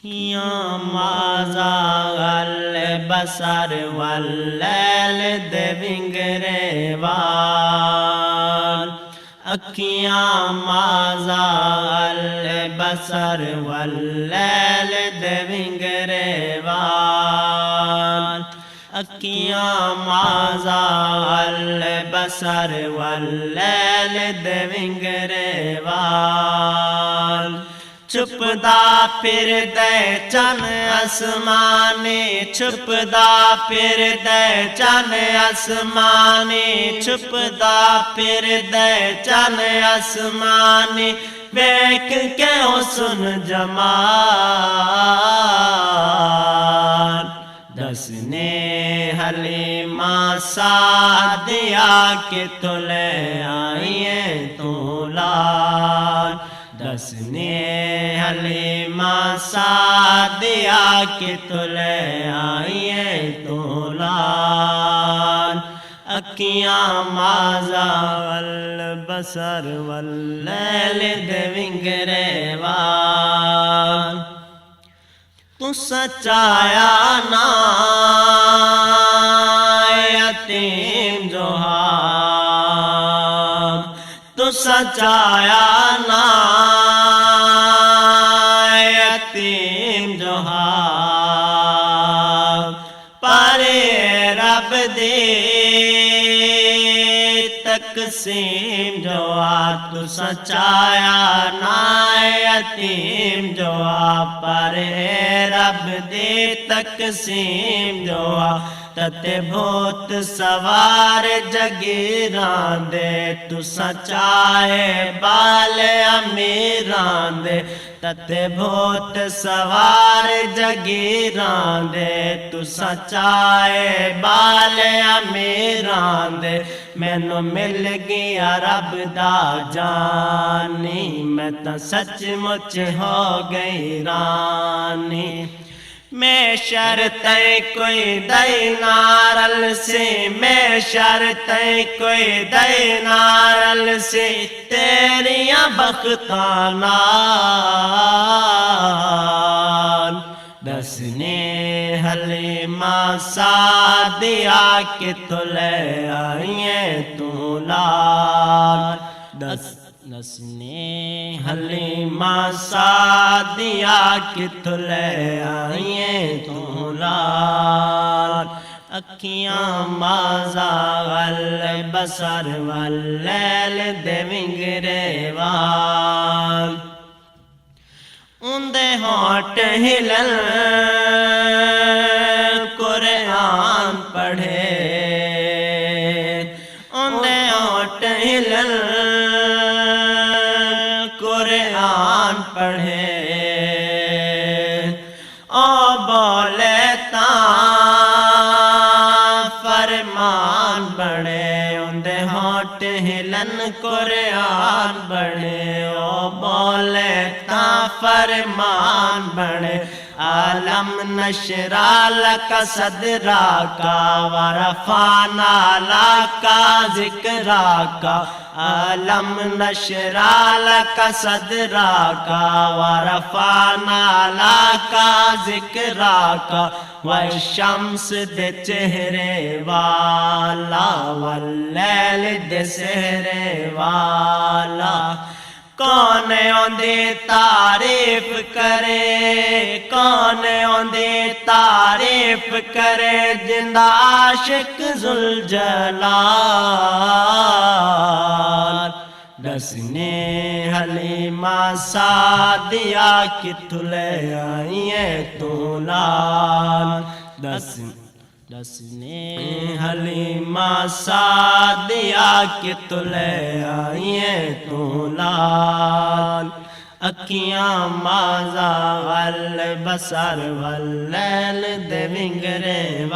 أكياں مازاغل بسر واللیل دے ونگریوان أكياں مازاغل بسر واللیل دے ونگریوان أكياں مازاغل بسر واللیل دے ونگریوان چھپدا پھر دے چن آسمانی چھپدا پھر دے چن آسمانی چھپدا پھر دے چن آسمانی دیکھ کے حسن جمال دسنے حلیمہ سعدیہ کے تو لے آئیے تو لال دسنے حلیمہ سعدیہ کے تو لے آئیے تو لال أكياں مازاغل بسر واللیل دے ونگریوان تو سچایا نا یتیم جوہاب تو سچایا نا یتیم جوہاب پارے رب دے تقسیم جواب تو سچایا نا یتیم جواب پارے رب دے تقسیم جواب تتے بھوت سوار جگیران دے تو سچائے بال امیران دے تتے بھوت سوار جگیران دے تو سچائے بال امیران دے مینو مل گیا رب دا جانی میں تا سچ مچ ہو گئی رانی میں شرطیں کوئی دینارل سے میں شرطیں کوئی دینارل سے تیریاں بختانال دسنے حلیمہ سعدیہ کے تو لے آئیے تو لال دسنے حلیمہ سعدیہ کے تو لے آئیے تو لال أكياں مازاغل بسر واللیل دے ونگریوان اندے ہونٹ ہلن قرآن پڑھے اندے ہونٹ ہلن قرآن پڑھے او بولے تا فرمان بڑے اندے ہونٹ ہلن قرآن بڑے او بولے تا فرمان بڑے عالم نشرا لک صدرا کا ورفعنا لک ذکرا کا عالم نشرا لک صدرا کا ورفعنا لک ذکرا کا والشمس دے چہرے والا واللیل دے سہرے والا کون اوندی تعریف کرے کون اوندی تعریف کرے جندا عاشق ذوالجلال دسنے حلیمہ سعدیہ کی تو لے آئیے تو لال دسنے حلیمہ سعدیہ کی تو لے آئیے تو لال أكياں مازاغل بسر واللیل دے ونگریوان